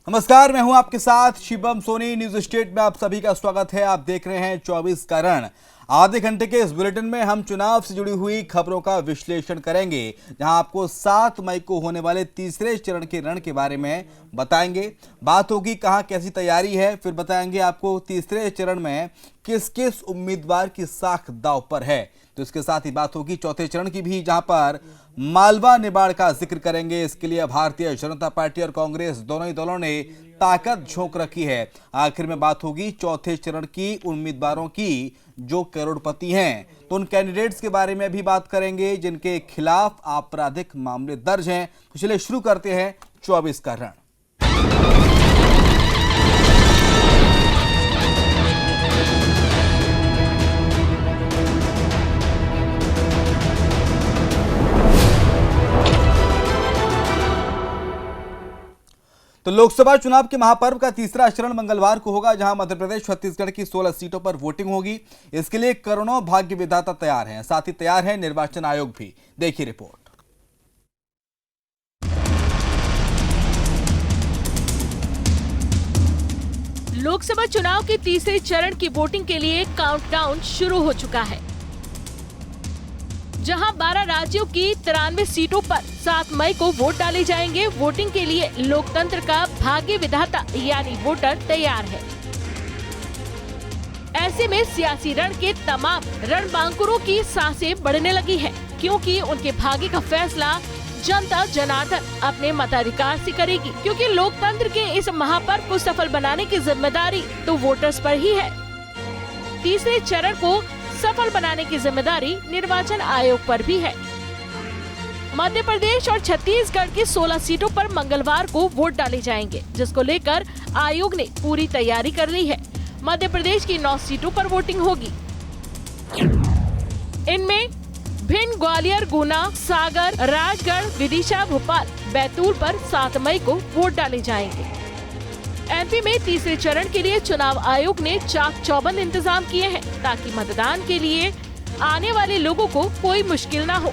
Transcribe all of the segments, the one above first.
नमस्कार, मैं हूं आपके साथ शिवम सोनी। न्यूज स्टेट में आप सभी का स्वागत है। आप देख रहे हैं 24 का रण। आधे घंटे के इस बुलेटिन में हम चुनाव से जुड़ी हुई खबरों का विश्लेषण करेंगे, जहां आपको 7 मई को होने वाले तीसरे चरण के रण के बारे में बताएंगे। बात होगी कहां कैसी तैयारी है, फिर बताएंगे आपको तीसरे चरण में किस किस उम्मीदवार की साख दांव पर है। तो इसके साथ ही बात होगी चौथे चरण की भी, जहां पर मालवा निबाड़ का जिक्र करेंगे। इसके लिए भारतीय जनता पार्टी और कांग्रेस दोनों ही दलों ने ताकत झोंक रखी है। आखिर में बात होगी चौथे चरण की उम्मीदवारों की जो करोड़पति हैं, तो उन कैंडिडेट्स के बारे में भी बात करेंगे जिनके खिलाफ आपराधिक मामले दर्ज हैं। तो चलिए शुरू करते हैं 24 का रण। तो लोकसभा चुनाव के महापर्व का तीसरा चरण मंगलवार को होगा, जहां मध्य प्रदेश छत्तीसगढ़ की 16 सीटों पर वोटिंग होगी। इसके लिए करोड़ों भाग्य विधाता तैयार हैं, साथ ही तैयार है निर्वाचन आयोग भी। देखिए रिपोर्ट। लोकसभा चुनाव के तीसरे चरण की वोटिंग के लिए काउंटडाउन शुरू हो चुका है, जहां 12 राज्यों की 93 सीटों पर 7 मई को वोट डाले जाएंगे। वोटिंग के लिए लोकतंत्र का भाग्य विधाता यानी वोटर तैयार है। ऐसे में सियासी रण के तमाम रणबांकुरों की सांसें बढ़ने लगी है, क्योंकि उनके भाग्य का फैसला जनता जनार्दन अपने मताधिकार से करेगी। क्योंकि लोकतंत्र के इस महापर्व को सफल बनाने की जिम्मेदारी तो वोटर्स पर ही है। तीसरे चरण को सफल बनाने की जिम्मेदारी निर्वाचन आयोग पर भी है। मध्य प्रदेश और छत्तीसगढ़ की 16 सीटों पर मंगलवार को वोट डाले जाएंगे, जिसको लेकर आयोग ने पूरी तैयारी कर ली है। मध्य प्रदेश की 9 सीटों पर वोटिंग होगी। इनमें भिंड, ग्वालियर, गुना, सागर, राजगढ़, विदिशा, भोपाल, बैतूल पर 7 मई को वोट डाले जाएंगे। एमपी में तीसरे चरण के लिए चुनाव आयोग ने चाक चौबंद इंतजाम किए हैं, ताकि मतदान के लिए आने वाले लोगों को कोई मुश्किल न हो।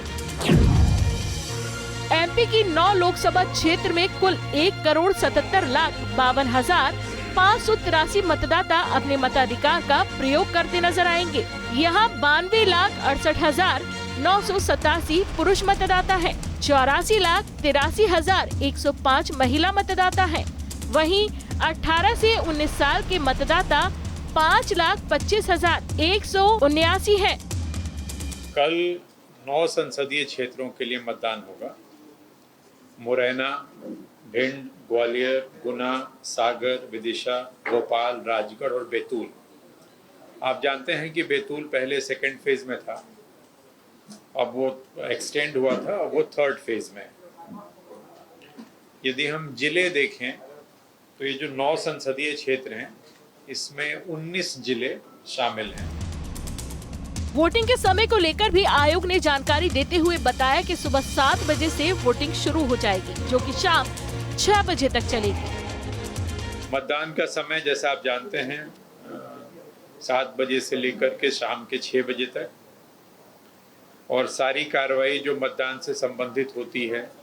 एमपी की 9 लोकसभा क्षेत्र में कुल 1,77,52,583 मतदाता अपने मताधिकार का प्रयोग करते नजर आएंगे। यहाँ 92,68,987 पुरुष मतदाता है, 84,83,105 महिला मतदाता है। वहीं 18 से 19 साल के मतदाता 5,25,179 हैं। कल 9 संसदीय क्षेत्रों के लिए मतदान होगा। मुरैना, भिंड, ग्वालियर, गुना, सागर, विदिशा, भोपाल, राजगढ़ और बैतूल। आप जानते हैं कि बैतूल पहले सेकंड फेज में था, अब वो एक्सटेंड हुआ था, अब वो थर्ड फेज में। यदि हम जिले देखें तो ये जो 9 संसदीय क्षेत्र हैं, इसमें 19 जिले शामिल हैं। वोटिंग के समय को लेकर भी आयोग ने जानकारी देते हुए बताया कि सुबह 7 बजे से वोटिंग शुरू हो जाएगी, जो कि शाम 6 बजे तक चलेगी। मतदान का समय जैसा आप जानते हैं 7 बजे से लेकर के शाम के 6 बजे तक, और सारी कार्रवाई जो मतदान से संबंधित होती है,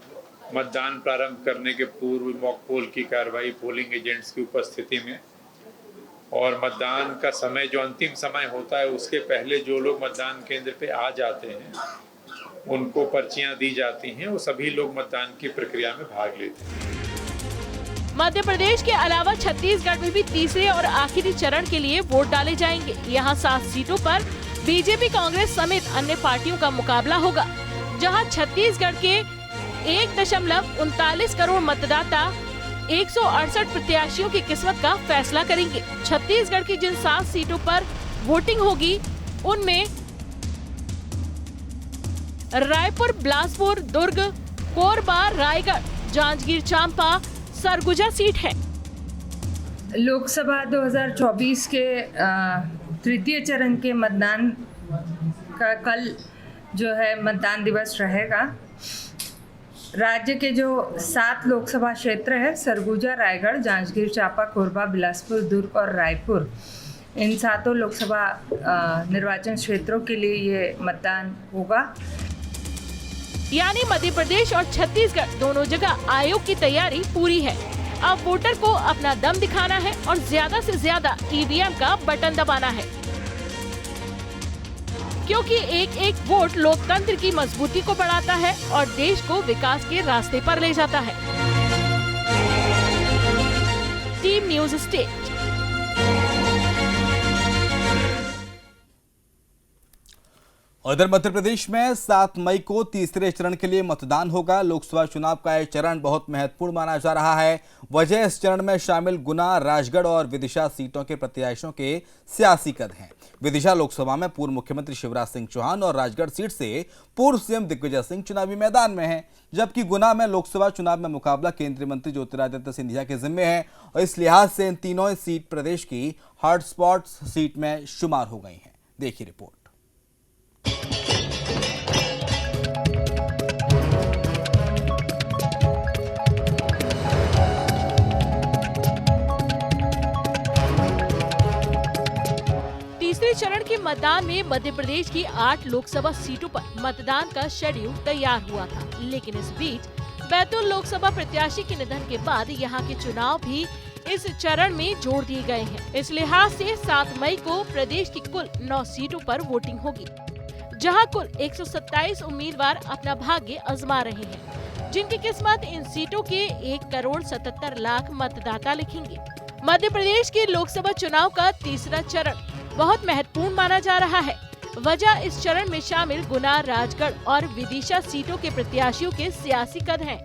मतदान प्रारंभ करने के पूर्व मॉक पोल की कार्रवाई पोलिंग एजेंट्स की उपस्थिति में, और मतदान का समय जो अंतिम समय होता है उसके पहले जो लोग मतदान केंद्र पे आ जाते हैं उनको पर्चियां दी जाती हैं, वो सभी लोग मतदान की प्रक्रिया में भाग लेते हैं। मध्य प्रदेश के अलावा छत्तीसगढ़ में भी तीसरे और आखिरी चरण के लिए वोट डाले जाएंगे। यहाँ 7 सीटों पर बीजेपी, कांग्रेस समेत अन्य पार्टियों का मुकाबला होगा, जहाँ छत्तीसगढ़ के 1.39 करोड़ मतदाता 168 प्रत्याशियों की किस्मत का फैसला करेंगे। छत्तीसगढ़ की जिन 7 सीटों पर वोटिंग होगी, उनमें रायपुर, बिलासपुर, दुर्ग, कोरबा, रायगढ़, जांजगीर चांपा, सरगुजा सीट है। लोकसभा 2024 के तृतीय चरण के मतदान का कल जो है मतदान दिवस रहेगा। राज्य के जो 7 लोकसभा क्षेत्र है, सरगुजा, रायगढ़, जांजगीर चांपा, कोरबा, बिलासपुर, दुर्ग और रायपुर, इन 7 लोकसभा निर्वाचन क्षेत्रों के लिए ये मतदान होगा। यानी मध्य प्रदेश और छत्तीसगढ़ दोनों जगह आयोग की तैयारी पूरी है। अब वोटर को अपना दम दिखाना है और ज्यादा से ज्यादा ईवीएम का बटन दबाना है, क्योंकि एक एक वोट लोकतंत्र की मजबूती को बढ़ाता है और देश को विकास के रास्ते पर ले जाता है। Team news state. उधर मध्य प्रदेश में 7 मई को तीसरे चरण के लिए मतदान होगा। लोकसभा चुनाव का यह चरण बहुत महत्वपूर्ण माना जा रहा है। वजह इस चरण में शामिल गुना, राजगढ़ और विदिशा सीटों के प्रत्याशियों के सियासी कद हैं। विदिशा लोकसभा में पूर्व मुख्यमंत्री शिवराज सिंह चौहान और राजगढ़ सीट से पूर्व सीएम दिग्विजय सिंह चुनावी मैदान में हैं, जबकि गुना में लोकसभा चुनाव में मुकाबला केंद्रीय मंत्री ज्योतिरादित्य सिंधिया के जिम्मे है और इस लिहाज से इन तीनों सीट प्रदेश की हॉटस्पॉट सीट में शुमार हो गई हैं। देखिए रिपोर्ट। तीसरे चरण के मतदान में मध्य प्रदेश की 8 लोकसभा सीटों पर मतदान का शेड्यूल तैयार हुआ था, लेकिन इस बीच बैतूल लोकसभा प्रत्याशी के निधन के बाद यहां के चुनाव भी इस चरण में जोड़ दिए गए हैं। इस लिहाज से 7 मई को प्रदेश की कुल 9 सीटों पर वोटिंग होगी, जहां कुल 127 उम्मीदवार अपना भाग्य आजमा रहे हैं, जिनकी किस्मत इन सीटों के 1,77,00,000 मतदाता लिखेंगे। मध्य प्रदेश के लोकसभा चुनाव का तीसरा चरण बहुत महत्वपूर्ण माना जा रहा है। वजह इस चरण में शामिल गुना, राजगढ़ और विदिशा सीटों के प्रत्याशियों के सियासी कद हैं।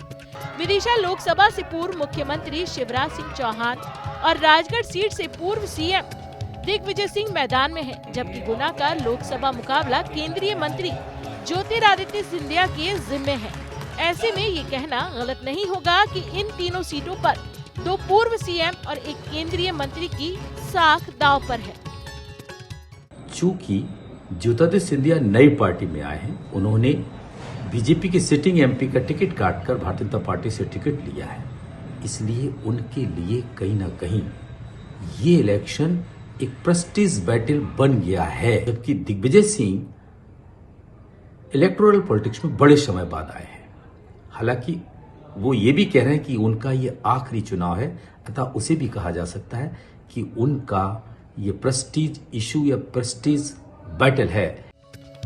विदिशा लोकसभा से पूर्व मुख्यमंत्री शिवराज सिंह चौहान और राजगढ़ सीट से पूर्व सीएम दिग्विजय सिंह मैदान में है, जबकि गुना का लोकसभा मुकाबला केंद्रीय मंत्री ज्योतिरादित्य सिंधिया के जिम्मे है। ऐसे में ये कहना गलत नहीं होगा कि इन तीनों सीटों पर 2 पूर्व सीएम और एक केंद्रीय मंत्री की साख दांव पर है। चूंकि ज्योतिरादित्य सिंधिया नई पार्टी में आए हैं, उन्होंने बीजेपी के सिटिंग एमपी का टिकट काटकर भारतीय जनता पार्टी से टिकट लिया है, इसलिए उनके लिए कहीं ना कहीं ये इलेक्शन एक प्रेस्टीज बैटल बन गया है। जबकि दिग्विजय सिंह इलेक्टोरल पॉलिटिक्स में बड़े समय बाद आए हैं। हालांकि वो ये भी कह रहे हैं कि उनका ये आखिरी चुनाव है, अतः उसे भी कहा जा सकता है कि उनका ये प्रेस्टीज इशू या प्रेस्टीज बैटल है।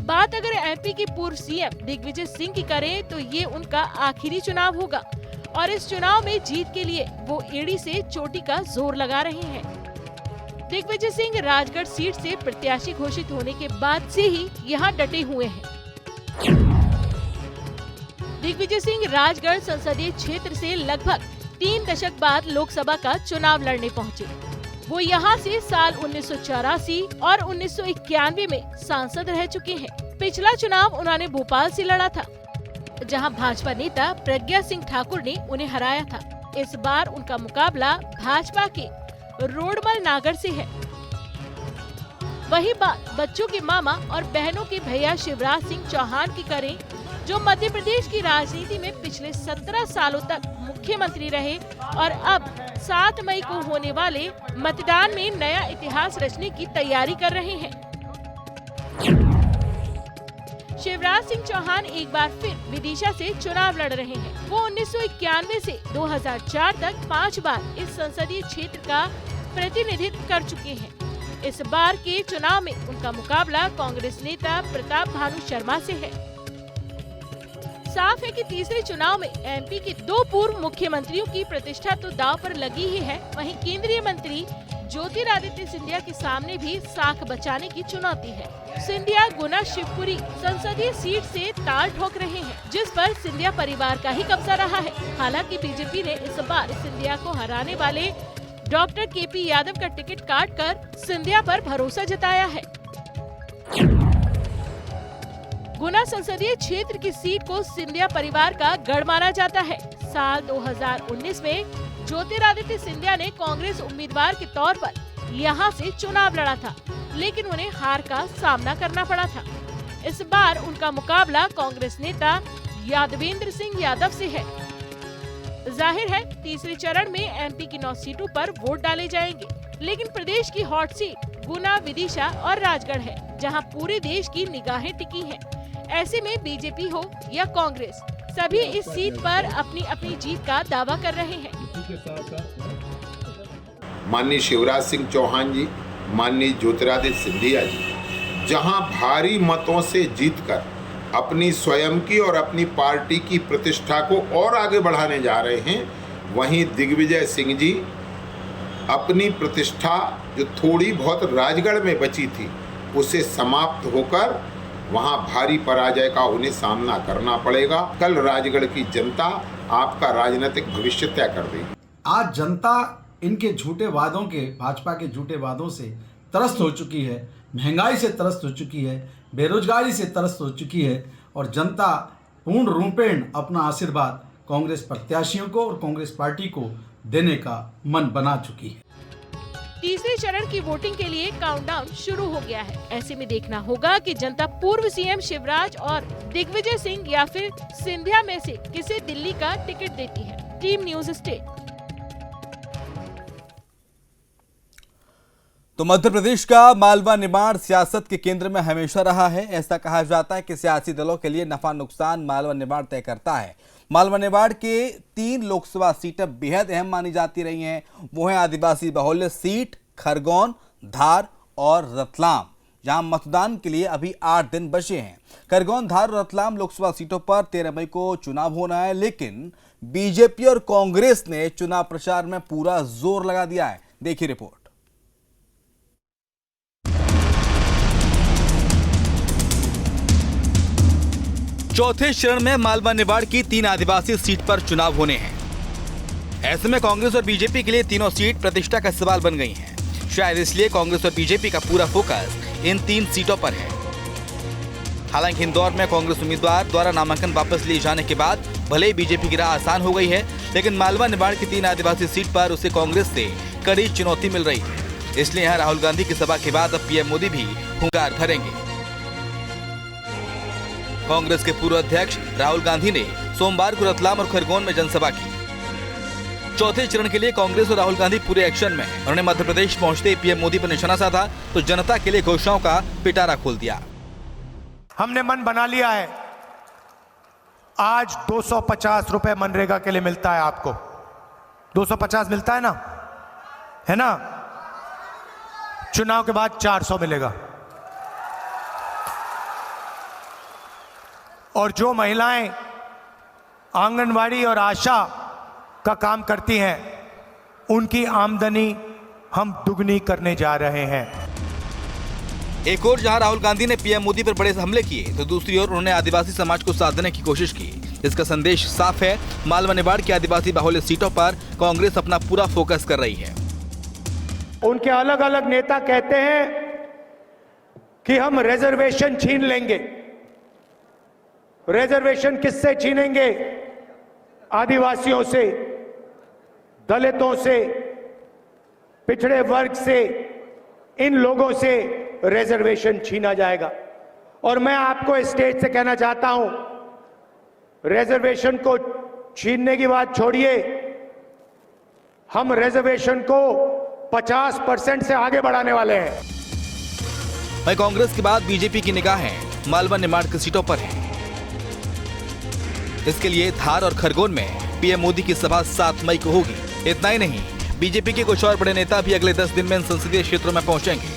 बात अगर एमपी के पूर्व सीएम दिग्विजय सिंह की करें तो ये उनका आखिरी चुनाव होगा और इस चुनाव में जीत के लिए वो एड़ी से चोटी का जोर लगा रहे हैं। दिग्विजय सिंह राजगढ़ सीट से प्रत्याशी घोषित होने के बाद से ही यहाँ डटे हुए हैं। दिग्विजय सिंह राजगढ़ संसदीय क्षेत्र से लगभग 3 दशक बाद लोकसभा का चुनाव लड़ने पहुँचे। वो यहाँ से साल 1984 और 1991 में सांसद रह चुके हैं। पिछला चुनाव उन्होंने भोपाल से लड़ा था, जहाँ भाजपा नेता प्रज्ञा सिंह ठाकुर ने उन्हें हराया था। इस बार उनका मुकाबला भाजपा के रोडमल नागर से है। वही बात बच्चों के मामा और बहनों के भैया शिवराज सिंह चौहान की करें, जो मध्य प्रदेश की राजनीति में पिछले 17 सालों तक मुख्यमंत्री रहे और अब 7 मई को होने वाले मतदान में नया इतिहास रचने की तैयारी कर रहे हैं। शिवराज सिंह चौहान एक बार फिर विदिशा से चुनाव लड़ रहे हैं। वो 1991 से 2004 तक 5 बार इस संसदीय क्षेत्र का प्रतिनिधित्व कर चुके हैं। इस बार के चुनाव में उनका मुकाबला कांग्रेस नेता प्रताप भानु शर्मा से है। साफ है कि तीसरे चुनाव में एमपी के 2 पूर्व मुख्यमंत्रियों की प्रतिष्ठा तो दांव पर लगी ही है, वहीं केंद्रीय मंत्री ज्योतिरादित्य सिंधिया के सामने भी साख बचाने की चुनौती है। सिंधिया गुना शिवपुरी संसदीय सीट से ताल ठोक रहे हैं, जिस पर सिंधिया परिवार का ही कब्जा रहा है। हालांकि बीजेपी ने इस बार सिंधिया को हराने वाले डॉक्टर केपी यादव का टिकट काटकर सिंधिया पर भरोसा जताया है। गुना संसदीय क्षेत्र की सीट को सिंधिया परिवार का गढ़ माना जाता है। साल 2019 में ज्योतिरादित्य सिंधिया ने कांग्रेस उम्मीदवार के तौर पर यहां से चुनाव लड़ा था, लेकिन उन्हें हार का सामना करना पड़ा था। इस बार उनका मुकाबला कांग्रेस नेता यादवेंद्र सिंह यादव से है। जाहिर है तीसरे चरण में एमपी की 9 सीटों पर वोट डाले जाएंगे, लेकिन प्रदेश की हॉट सीट गुना, विदिशा और राजगढ़ है, जहां पूरे देश की निगाहें टिकी हैं। ऐसे में बीजेपी हो या कांग्रेस, सभी इस सीट पर अपनी अपनी जीत का दावा कर रहे हैं। माननीय शिवराज सिंह चौहान जी, माननीय ज्योतिरादित्य सिंधिया जी जहां भारी मतों से जीतकर अपनी स्वयं की और अपनी पार्टी की प्रतिष्ठा को और आगे बढ़ाने जा रहे हैं, वहीं दिग्विजय सिंह जी अपनी प्रतिष्ठा जो थोड़ी बहुत राजगढ़ में बची थी उसे समाप्त होकर वहां भारी पराजय का उन्हें सामना करना पड़ेगा। कल राजगढ़ की जनता आपका राजनीतिक भविष्य तय कर देगी। आज जनता इनके झूठे वादों के, भाजपा के झूठे वादों से त्रस्त हो चुकी है, महंगाई से त्रस्त हो चुकी है, बेरोजगारी से त्रस्त हो चुकी है और जनता पूर्ण रूपेण अपना आशीर्वाद कांग्रेस प्रत्याशियों को और कांग्रेस पार्टी को देने का मन बना चुकी है। तीसरे चरण की वोटिंग के लिए काउंटडाउन शुरू हो गया है। ऐसे में देखना होगा कि जनता पूर्व सीएम शिवराज और दिग्विजय सिंह या फिर सिंधिया में से किसे दिल्ली का टिकट देती है। Team news state. तो मध्य प्रदेश का मालवा निमाड़ सियासत के केंद्र में हमेशा रहा है। ऐसा कहा जाता है कि सियासी दलों के लिए नफा नुकसान मालवा निमाड़ तय करता है। मालवा निमाड़ के 3 लोकसभा सीटें बेहद अहम मानी जाती रही हैं। वो हैं आदिवासी बहुल्य सीट खरगोन, धार और रतलाम, जहां मतदान के लिए अभी 8 दिन बचे हैं। खरगोन, धार और रतलाम लोकसभा सीटों पर 13 मई को चुनाव होना है, लेकिन बीजेपी और कांग्रेस ने चुनाव प्रचार में पूरा जोर लगा दिया है। देखिए रिपोर्ट। चौथे चरण में मालवा निमाड़ की 3 आदिवासी सीट पर चुनाव होने हैं। ऐसे में कांग्रेस और बीजेपी के लिए तीनों सीट प्रतिष्ठा का सवाल बन गई हैं। शायद इसलिए कांग्रेस और बीजेपी का पूरा फोकस इन 3 सीटों पर है। हालांकि इंदौर में कांग्रेस उम्मीदवार द्वारा नामांकन वापस लिए जाने के बाद भले ही बीजेपी की राह आसान हो गई है, लेकिन मालवा निमाड़ की 3 आदिवासी सीट पर उसे कांग्रेस से कड़ी चुनौती मिल रही है। इसलिए यहाँ राहुल गांधी की सभा के बाद अब पीएम मोदी भी हुंकार भरेंगे। कांग्रेस के पूर्व अध्यक्ष राहुल गांधी ने सोमवार को रतलाम और खरगोन में जनसभा की। चौथे चरण के लिए कांग्रेस और राहुल गांधी पूरे एक्शन में हैं। उन्होंने मध्य प्रदेश पहुंचते ही पीएम मोदी पर निशाना साधा तो जनता के लिए घोषणाओं का पिटारा खोल दिया। हमने मन बना लिया है, आज 250 रुपए मनरेगा के लिए मिलता है। आपको 250 मिलता है ना? चुनाव के बाद 400 मिलेगा। और जो महिलाएं आंगनवाड़ी और आशा का काम करती हैं, उनकी आमदनी हम दुगनी करने जा रहे हैं। एक और जहां राहुल गांधी ने पीएम मोदी पर बड़े हमले किए, तो दूसरी ओर उन्होंने आदिवासी समाज को साथ देने की कोशिश की। इसका संदेश साफ है, मालवा निमाड़ की आदिवासी बाहुल्य सीटों पर कांग्रेस अपना पूरा फोकस कर रही है। उनके अलग अलग नेता कहते हैं कि हम रिजर्वेशन छीन लेंगे। रिजर्वेशन किससे छीनेंगे? आदिवासियों से, दलितों से, पिछड़े वर्ग से, इन लोगों से रिजर्वेशन छीना जाएगा। और मैं आपको स्टेज से कहना चाहता हूं, रिजर्वेशन को छीनने की बात छोड़िए, हम रिजर्वेशन को 50% से आगे बढ़ाने वाले हैं। वहीं कांग्रेस के बाद बीजेपी की निगाहें मालवा निमाड़ की सीटों पर है। इसके लिए धार और खरगोन में पीएम मोदी की सभा 7 मई को होगी। इतना ही नहीं, बीजेपी के कुछ और बड़े नेता भी अगले 10 दिन में इन संसदीय क्षेत्रों में पहुंचेंगे।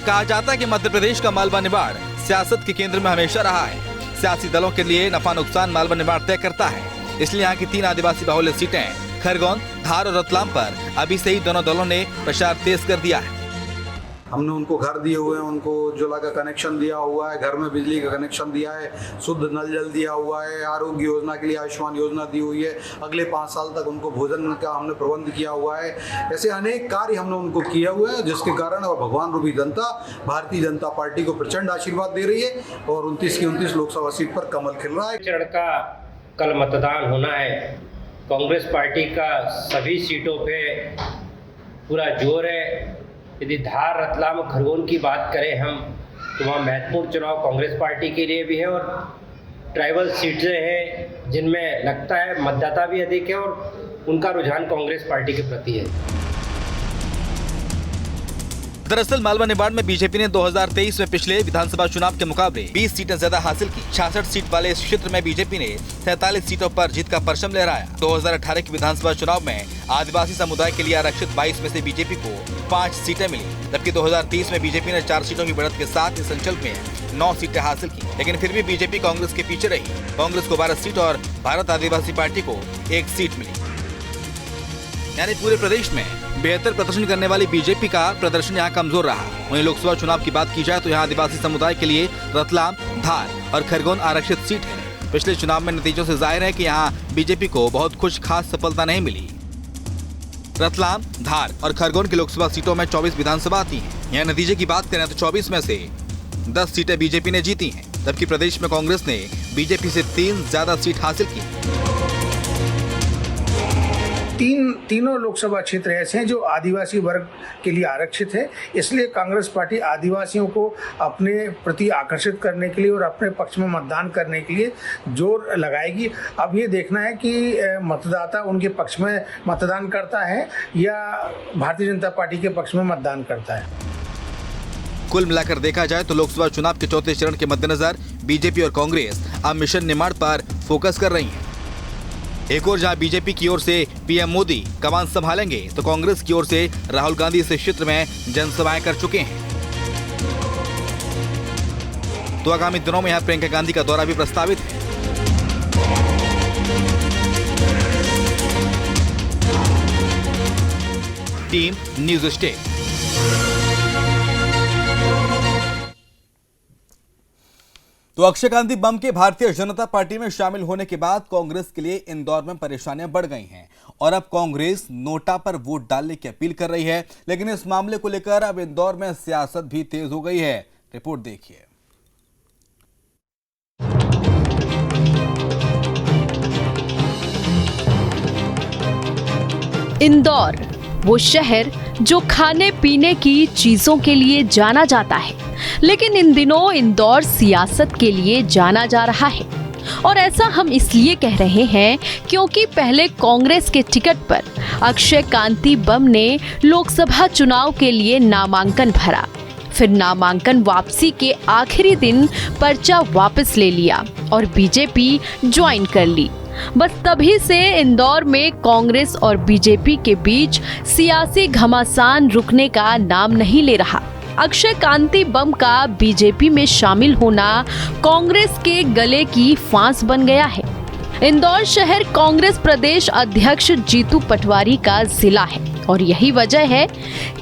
कहा जाता है कि मध्य प्रदेश का मालवा निमाड़ सियासत के केंद्र में हमेशा रहा है। सियासी दलों के लिए नफा नुकसान मालवा निमाड़ तय करता है। इसलिए यहाँ की 3 आदिवासी बाहुल्य सीटें खरगोन, धार और रतलाम पर अभी से ही दोनों दलों ने प्रचार तेज कर दिया है। हमने उनको घर दिए हुए हैं, उनको उज्ज्वला का कनेक्शन दिया हुआ है, घर में बिजली का कनेक्शन दिया है, शुद्ध नल जल दिया हुआ है, आरोग्य योजना के लिए आयुष्मान योजना दी हुई है, अगले 5 साल तक उनको भोजन का हमने प्रबंध किया हुआ है। ऐसे अनेक कार्य हमने उनको किया हुआ है, जिसके कारण और भगवान रूपी जनता भारतीय जनता पार्टी को प्रचंड आशीर्वाद दे रही है और 29 की 29 लोकसभा सीट पर कमल खिल रहा है। चरण का कल मतदान होना है। कांग्रेस पार्टी का सभी सीटों पे पूरा जोर है। यदि धार, रतलाम और खरगोन की बात करें हम, तो वहाँ महत्वपूर्ण चुनाव कांग्रेस पार्टी के लिए भी है और ट्राइबल सीटें हैं जिनमें लगता है मतदाता भी अधिक है और उनका रुझान कांग्रेस पार्टी के प्रति है। दरअसल मालवा निमाड़ में बीजेपी ने 2023 में पिछले विधानसभा चुनाव के मुकाबले 20 सीटें ज्यादा हासिल की। 66 सीट वाले इस क्षेत्र में बीजेपी ने 47 सीटों पर जीत का परचम लहराया। 2018 के विधानसभा चुनाव में आदिवासी समुदाय के लिए आरक्षित 22 में से बीजेपी को 5 सीटें मिली, जबकि 2030 में बीजेपी ने 4 सीटों की बढ़त के साथ इस अंचल में 9 सीटें हासिल की। लेकिन फिर भी बीजेपी कांग्रेस के पीछे रही। कांग्रेस को 12 सीट और भारत आदिवासी पार्टी को 1 सीट मिली। यानी पूरे प्रदेश में बेहतर प्रदर्शन करने वाली बीजेपी का प्रदर्शन यहाँ कमजोर रहा। वहीं लोकसभा चुनाव की बात की जाए तो यहाँ आदिवासी समुदाय के लिए रतलाम, धार और खरगोन आरक्षित सीट है। पिछले चुनाव में नतीजों से जाहिर है कि यहाँ बीजेपी को बहुत कुछ खास सफलता नहीं मिली। रतलाम, धार और खरगोन की लोकसभा सीटों में 24 विधानसभा आती हैं। यहाँ नतीजे की बात करें तो 24 में से 10 सीटें बीजेपी ने जीती हैं, जबकि प्रदेश में कांग्रेस ने बीजेपी से 3 ज्यादा सीट हासिल की। तीनों लोकसभा क्षेत्र ऐसे हैं जो आदिवासी वर्ग के लिए आरक्षित है, इसलिए कांग्रेस पार्टी आदिवासियों को अपने प्रति आकर्षित करने के लिए और अपने पक्ष में मतदान करने के लिए जोर लगाएगी। अब ये देखना है कि मतदाता उनके पक्ष में मतदान करता है या भारतीय जनता पार्टी के पक्ष में मतदान करता है। कुल मिलाकर देखा जाए तो लोकसभा चुनाव के चौथे चरण के मद्देनजर बीजेपी और कांग्रेस अब मिशन निमाड़ पर फोकस कर रही हैं। एक और जहां बीजेपी की ओर से पीएम मोदी कमान संभालेंगे, तो कांग्रेस की ओर से राहुल गांधी इस क्षेत्र में जनसभाएं कर चुके हैं। तो आगामी दिनों में यहां प्रियंका गांधी का दौरा भी प्रस्तावित है। Team news state. तो अक्षय कांति बम के भारतीय जनता पार्टी में शामिल होने के बाद कांग्रेस के लिए इंदौर में परेशानियां बढ़ गई हैं और अब कांग्रेस नोटा पर वोट डालने की अपील कर रही है। लेकिन इस मामले को लेकर अब इंदौर में सियासत भी तेज हो गई है। रिपोर्ट देखिए। इंदौर वो शहर जो खाने पीने की चीजों के लिए जाना जाता है, लेकिन इन दिनों इंदौर सियासत के लिए जाना जा रहा है। और ऐसा हम इसलिए कह रहे हैं क्योंकि पहले कांग्रेस के टिकट पर अक्षय कांति बम ने लोकसभा चुनाव के लिए नामांकन भरा, फिर नामांकन वापसी के आखिरी दिन पर्चा वापस ले लिया और बीजेपी ज्वाइन कर ली। बस तभी से इंदौर में कांग्रेस और बीजेपी के बीच सियासी घमासान रुकने का नाम नहीं ले रहा। अक्षय कांति बम का बीजेपी में शामिल होना कांग्रेस के गले की फांस बन गया है। इंदौर शहर कांग्रेस प्रदेश अध्यक्ष जीतू पटवारी का जिला है और यही वजह है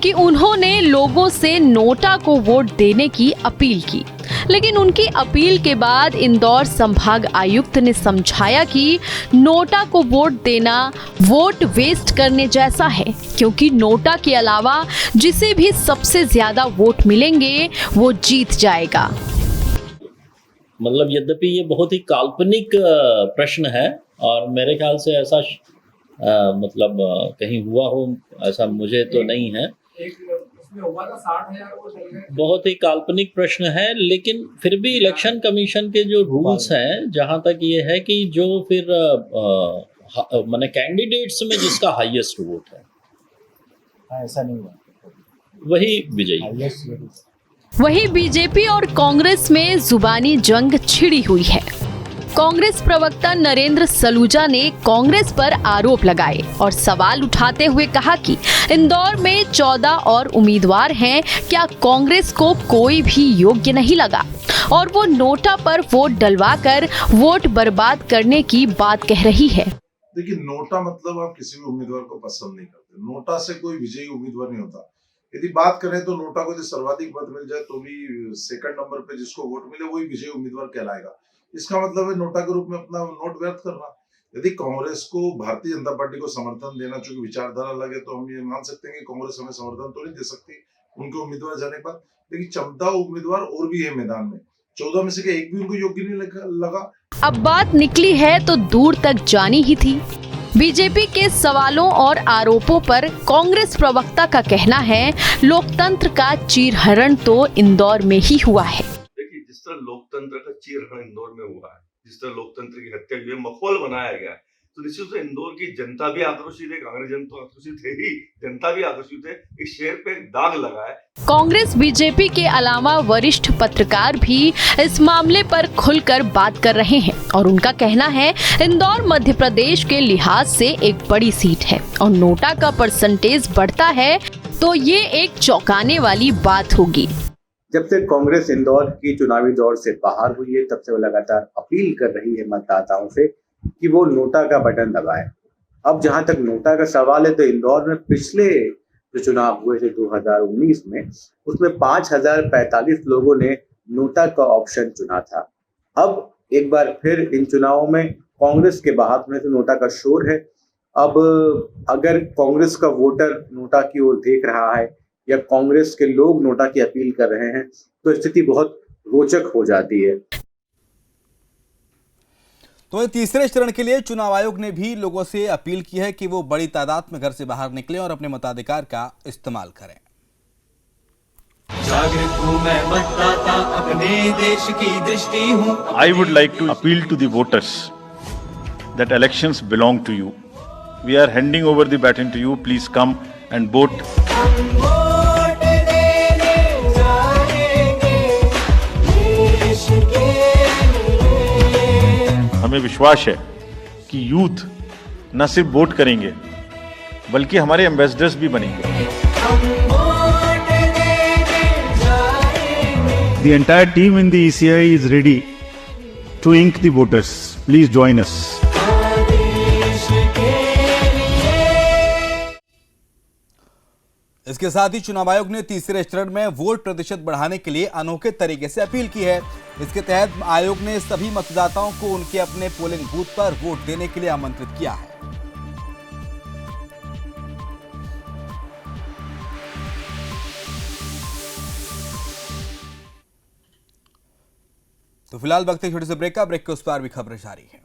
कि उन्होंने लोगों से नोटा को वोट देने की अपील की। लेकिन उनकी अपील के बाद इंदौर संभाग आयुक्त ने समझाया कि नोटा को वोट देना वोट वेस्ट करने जैसा है, क्योंकि नोटा के अलावा जिसे भी सबसे ज्यादा वोट मिलेंगे वो जीत जाएगा। मतलब यद्यपि ये बहुत ही काल्पनिक प्रश्न है और मेरे ख्याल से ऐसा मतलब कहीं हुआ हो ऐसा मुझे तो नहीं है। बहुत ही काल्पनिक प्रश्न है, लेकिन फिर भी इलेक्शन कमीशन के जो रूल्स हैं, जहां तक ये है कि जो फिर माने कैंडिडेट्स में जिसका हाईएस्ट वोट है ऐसा नहीं हुआ, वही विजयी। वही बीजेपी और कांग्रेस में जुबानी जंग छिड़ी हुई है। कांग्रेस प्रवक्ता नरेंद्र सलूजा ने कांग्रेस पर आरोप लगाए और सवाल उठाते हुए कहा कि इंदौर में 14 और उम्मीदवार हैं, क्या कांग्रेस को कोई भी योग्य नहीं लगा और वो नोटा पर वोट डलवाकर वोट बर्बाद करने की बात कह रही है। देखिए, नोटा मतलब आप किसी भी उम्मीदवार को पसंद नहीं करते। नोटा से कोई विजयी उम्मीदवार नहीं होता। यदि बात करें तो नोटा को यदि सर्वाधिक मत मिल जाए तो भी सेकंड नंबर पे जिसको वोट मिले वही विजयी उम्मीदवार कहलाएगा। इसका मतलब है नोटा के रूप में अपना नोट व्यर्थ करना। यदि कांग्रेस को भारतीय जनता पार्टी को समर्थन देना चूंकि विचारधारा अलग है, तो हम ये मान सकते हैं कि कांग्रेस हमें समर्थन तो नहीं दे सकती उनके उम्मीदवार जाने पर, लेकिन 14 उम्मीदवार और भी है मैदान में। 14 में से एक भी उनको योग्य नहीं लगा। अब बात निकली है तो दूर तक जानी ही थी। बीजेपी के सवालों और आरोपों पर कांग्रेस प्रवक्ता का कहना है, लोकतंत्र का चीरहरण तो इंदौर में ही हुआ है। देखिए, जिस तरह लोकतंत्र का चीरहरण इंदौर में हुआ है, जिस तरह लोकतंत्र की हत्या हुई है, माहौल बनाया गया है, तो निश्चित रूप से इंदौर की जनता भी आक्रोशित है, कांग्रेस जनता आक्रोशित है ही, जनता भी आक्रोशित है। इस शहर पे एक दाग लगा है। कांग्रेस बीजेपी के अलावा वरिष्ठ पत्रकार भी इस मामले पर खुलकर बात कर रहे हैं और उनका कहना है इंदौर मध्य प्रदेश के लिहाज से एक बड़ी सीट है और नोटा का परसेंटेज बढ़ता है तो ये एक चौंकाने वाली बात होगी। जब से कांग्रेस इंदौर की चुनावी दौर से बाहर हुई है तब से वो लगातार अपील कर रही है मतदाताओं से कि वो नोटा का बटन दबाएं। अब जहां तक नोटा का सवाल है तो इंदौर में पिछले जो चुनाव हुए थे 2019 में, उसमें 5045 लोगों ने नोटा का ऑप्शन चुना था। अब एक बार फिर इन चुनावों में कांग्रेस के बाहर होने से नोटा का शोर है। अब अगर कांग्रेस का वोटर नोटा की ओर देख रहा है या कांग्रेस के लोग नोटा की अपील कर रहे हैं तो स्थिति बहुत रोचक हो जाती है। तो तीसरे चरण के लिए चुनाव आयोग ने भी लोगों से अपील की है कि वो बड़ी तादाद में घर से बाहर निकलें और अपने मताधिकार का इस्तेमाल करें। जागरूक हूं मैं मतदाता, अपने देश की दृष्टि हूं। I would like to appeal to the voters that elections belong to you. We are handing over the baton to you. Please come and vote. Vote देने जाएंगे देश के लिए। हमें विश्वास है कि यूथ न सिर्फ वोट करेंगे बल्कि हमारे एम्बेसडर्स भी बनेंगे। The entire team in the ECI is ready to ink the voters. Please join us. इसके साथ ही चुनाव आयोग ने तीसरे चरण में वोट प्रतिशत बढ़ाने के लिए अनोखे तरीके से अपील की है। इसके तहत आयोग ने सभी मतदाताओं को उनके अपने पोलिंग बूथ पर वोट देने के लिए आमंत्रित किया है। तो फिलहाल वक्त है छोटे से ब्रेक का। ब्रेक के उस पार भी खबरें जारी हैं।